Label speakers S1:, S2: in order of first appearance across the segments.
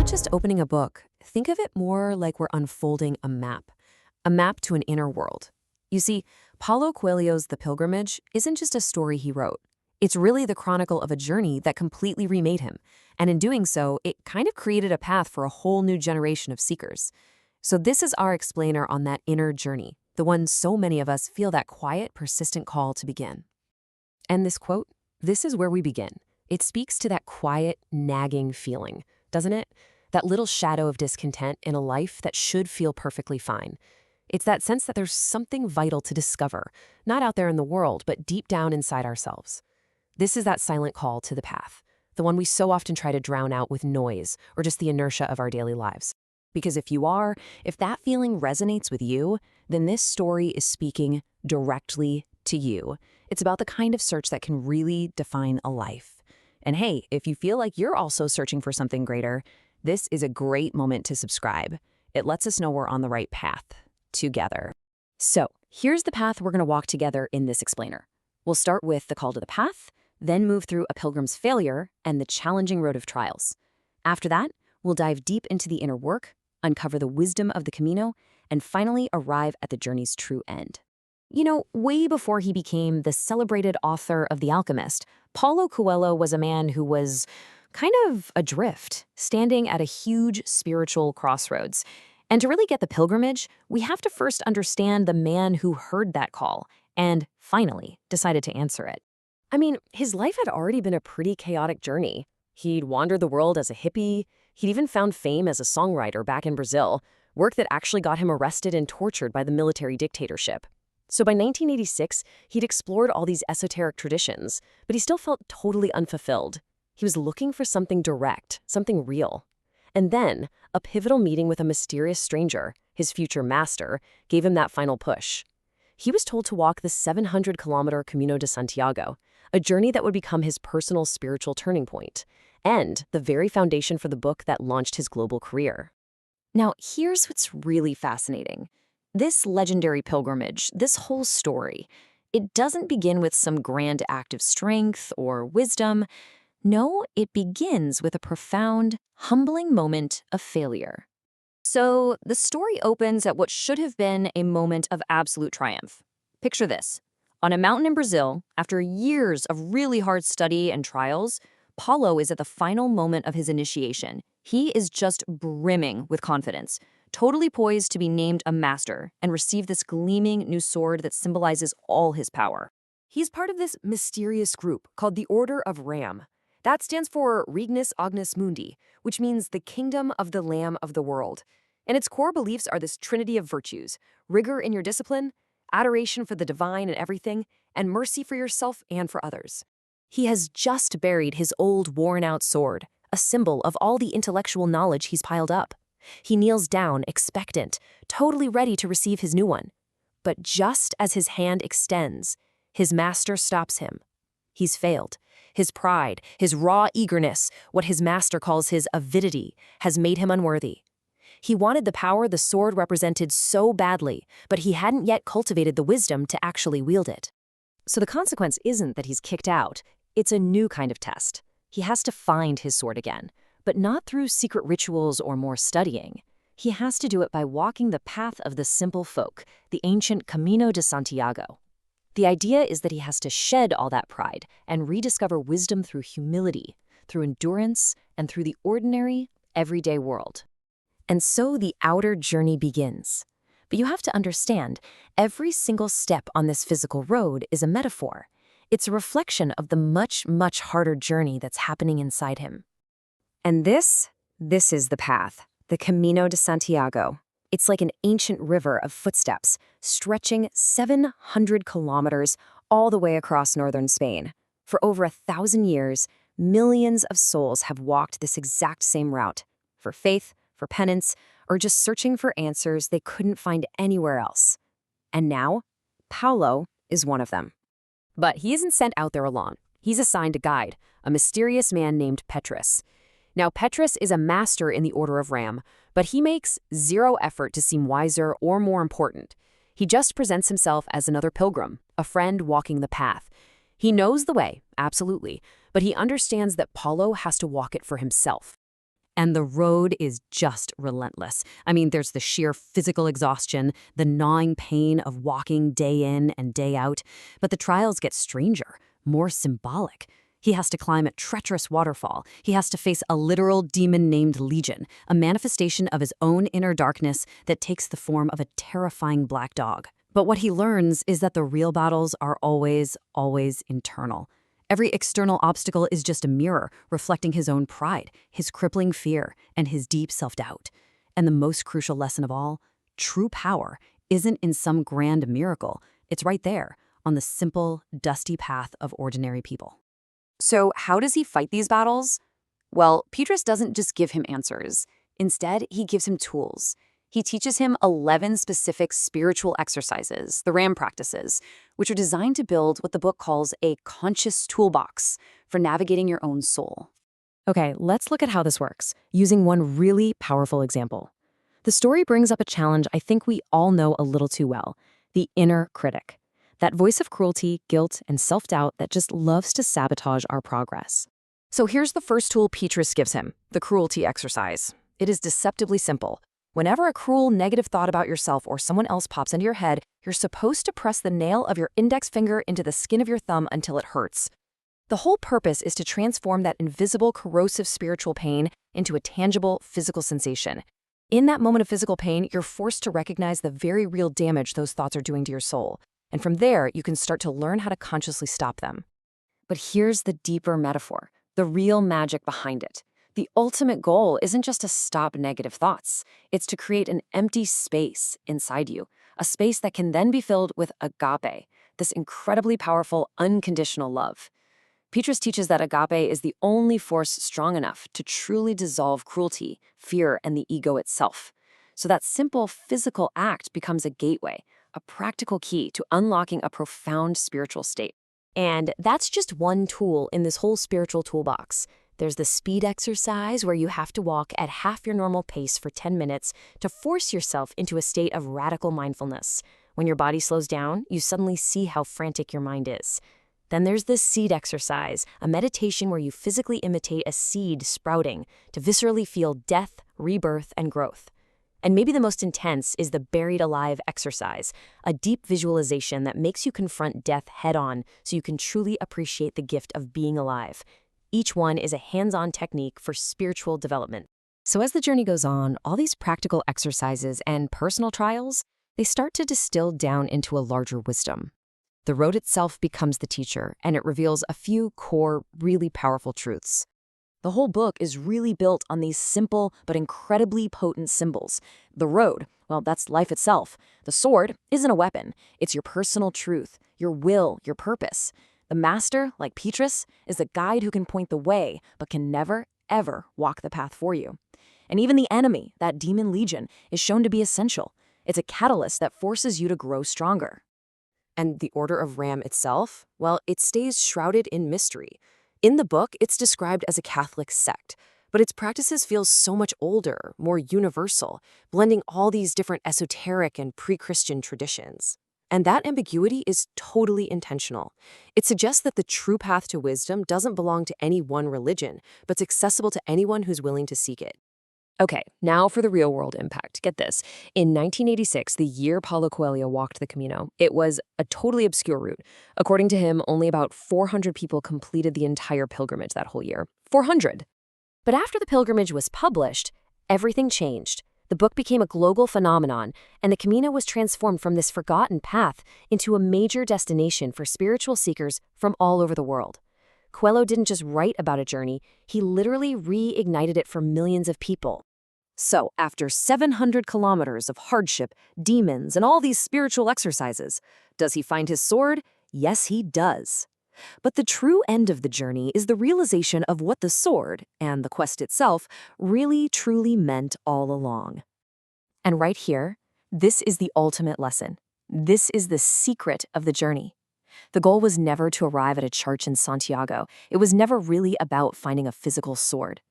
S1: just opening a book. Think of it more like we're unfolding a map to an inner world. You see, Paulo Coelho's The Pilgrimage isn't just a story he wrote. It's really the chronicle of a journey that completely remade him. And in doing so, it kind of created a path for a whole new generation of seekers. So this is our explainer on that inner journey, the one so many of us feel that quiet, persistent call to begin. And this quote, this is where we begin. It speaks to that quiet, nagging feeling, doesn't it? That little shadow of discontent in a life that should feel perfectly fine. It's that sense that there's something vital to discover, not out there in the world, but deep down inside ourselves. This is that silent call to the path, the one we so often try to drown out with noise or just the inertia of our daily lives. Because if that feeling resonates with you, then this story is speaking directly to you. It's about the kind of search that can really define a life. And hey, if you feel like you're also searching for something greater, this is a great moment to subscribe. It lets us know we're on the right path together. So here's the path we're going to walk together in this explainer. We'll start with the call to the path, then move through a pilgrim's failure and the challenging road of trials. After that, we'll dive deep into the inner work, uncover the wisdom of the Camino, and finally arrive at the journey's true end. You know, way before he became the celebrated author of The Alchemist, Paulo Coelho was a man who was kind of adrift, standing at a huge spiritual crossroads. And to really get the pilgrimage, we have to first understand the man who heard that call and finally decided to answer it. I mean, his life had already been a pretty chaotic journey. He'd wandered the world as a hippie. He'd even found fame as a songwriter back in Brazil, work that actually got him arrested and tortured by the military dictatorship. So by 1986, he'd explored all these esoteric traditions, but he still felt totally unfulfilled. He was looking for something direct, something real. And then, a pivotal meeting with a mysterious stranger, his future master, gave him that final push. He was told to walk the 700-kilometer Camino de Santiago, a journey that would become his personal spiritual turning point, and the very foundation for the book that launched his global career. Now, here's what's really fascinating. This legendary pilgrimage, this whole story, it doesn't begin with some grand act of strength or wisdom. No, it begins with a profound, humbling moment of failure. So the story opens at what should have been a moment of absolute triumph. Picture this. On a mountain in Brazil, after years of really hard study and trials, Paulo is at the final moment of his initiation. He is just brimming with confidence, totally poised to be named a master and receive this gleaming new sword that symbolizes all his power. He's part of this mysterious group called the Order of Ram. That stands for Regnus Agnus Mundi, which means the kingdom of the Lamb of the world. And its core beliefs are this trinity of virtues: rigor in your discipline, adoration for the divine and everything, and mercy for yourself and for others. He has just buried his old worn-out sword, a symbol of all the intellectual knowledge he's piled up. He kneels down, expectant, totally ready to receive his new one. But just as his hand extends, his master stops him. He's failed. His pride, his raw eagerness, what his master calls his avidity, has made him unworthy. He wanted the power the sword represented so badly, but he hadn't yet cultivated the wisdom to actually wield it. So the consequence isn't that he's kicked out. It's a new kind of test. He has to find his sword again, but not through secret rituals or more studying. He has to do it by walking the path of the simple folk, the ancient Camino de Santiago. The idea is that he has to shed all that pride and rediscover wisdom through humility, through endurance, and through the ordinary, everyday world. And so the outer journey begins. But you have to understand, every single step on this physical road is a metaphor. It's a reflection of the much, much harder journey that's happening inside him. And this is the path, the Camino de Santiago. It's like an ancient river of footsteps, stretching 700 kilometers all the way across northern Spain. For over 1,000 years, millions of souls have walked this exact same route, for faith, for penance, or just searching for answers they couldn't find anywhere else. And now, Paulo is one of them. But he isn't sent out there alone. He's assigned a guide, a mysterious man named Petrus. Now, Petrus is a master in the Order of Ram, but he makes zero effort to seem wiser or more important. He just presents himself as another pilgrim, a friend walking the path. He knows the way, absolutely, but he understands that Paulo has to walk it for himself. And the road is just relentless. I mean, there's the sheer physical exhaustion, the gnawing pain of walking day in and day out. But the trials get stranger, more symbolic. He has to climb a treacherous waterfall. He has to face a literal demon named Legion, a manifestation of his own inner darkness that takes the form of a terrifying black dog. But what he learns is that the real battles are always, always internal. Every external obstacle is just a mirror reflecting his own pride, his crippling fear, and his deep self-doubt. And the most crucial lesson of all, true power isn't in some grand miracle. It's right there, on the simple, dusty path of ordinary people. So how does he fight these battles? Well, Petrus doesn't just give him answers. Instead, he gives him tools. He teaches him 11 specific spiritual exercises, the RAM practices, which are designed to build what the book calls a conscious toolbox for navigating your own soul. Okay, let's look at how this works, using one really powerful example. The story brings up a challenge I think we all know a little too well, the inner critic. That voice of cruelty, guilt, and self-doubt that just loves to sabotage our progress. So here's the first tool Petrus gives him, the cruelty exercise. It is deceptively simple. Whenever a cruel, negative thought about yourself or someone else pops into your head, you're supposed to press the nail of your index finger into the skin of your thumb until it hurts. The whole purpose is to transform that invisible, corrosive spiritual pain into a tangible, physical sensation. In that moment of physical pain, you're forced to recognize the very real damage those thoughts are doing to your soul. And from there, you can start to learn how to consciously stop them. But here's the deeper metaphor, the real magic behind it. The ultimate goal isn't just to stop negative thoughts. It's to create an empty space inside you, a space that can then be filled with agape, this incredibly powerful, unconditional love. Petrus teaches that agape is the only force strong enough to truly dissolve cruelty, fear, and the ego itself. So that simple physical act becomes a gateway, a practical key to unlocking a profound spiritual state. And that's just one tool in this whole spiritual toolbox. There's the speed exercise where you have to walk at half your normal pace for 10 minutes to force yourself into a state of radical mindfulness. When your body slows down, you suddenly see how frantic your mind is. Then there's the seed exercise, a meditation where you physically imitate a seed sprouting to viscerally feel death, rebirth, and growth. And maybe the most intense is the buried alive exercise, a deep visualization that makes you confront death head-on so you can truly appreciate the gift of being alive. Each one is a hands-on technique for spiritual development. So as the journey goes on, all these practical exercises and personal trials, they start to distill down into a larger wisdom. The road itself becomes the teacher, and it reveals a few core, really powerful truths. The whole book is really built on these simple but incredibly potent symbols. The road, well, that's life itself. The sword isn't a weapon. It's your personal truth, your will, your purpose. The master, like Petrus, is a guide who can point the way, but can never, ever walk the path for you. And even the enemy, that demon legion, is shown to be essential. It's a catalyst that forces you to grow stronger. And the Order of Ram itself, well, it stays shrouded in mystery. In the book, it's described as a Catholic sect, but its practices feel so much older, more universal, blending all these different esoteric and pre-Christian traditions. And that ambiguity is totally intentional. It suggests that the true path to wisdom doesn't belong to any one religion, but it's accessible to anyone who's willing to seek it. Okay, now for the real-world impact. Get this. In 1986, the year Paulo Coelho walked the Camino, it was a totally obscure route. According to him, only about 400 people completed the entire pilgrimage that whole year. 400! But after the pilgrimage was published, everything changed. The book became a global phenomenon, and the Camino was transformed from this forgotten path into a major destination for spiritual seekers from all over the world. Coelho didn't just write about a journey, he literally reignited it for millions of people. So, after 700 kilometers of hardship, demons, and all these spiritual exercises, does he find his sword? Yes, he does. But the true end of the journey is the realization of what the sword, and the quest itself, really truly meant all along. And right here, this is the ultimate lesson. This is the secret of the journey. The goal was never to arrive at a church in Santiago. It was never really about finding a physical sword.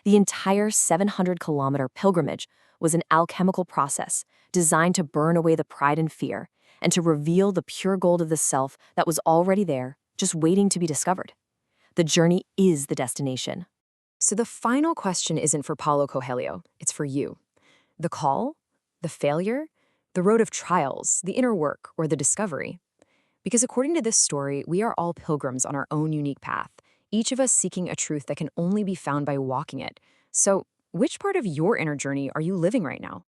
S1: The entire 700-kilometer pilgrimage was an alchemical process designed to burn away the pride and fear and to reveal the pure gold of the self that was already there, just waiting to be discovered. The journey is the destination. So the final question isn't for Paulo Coelho, it's for you. The call, the failure, the road of trials, the inner work, or the discovery. Because according to this story, we are all pilgrims on our own unique path, each of us seeking a truth that can only be found by walking it. So, which part of your inner journey are you living right now?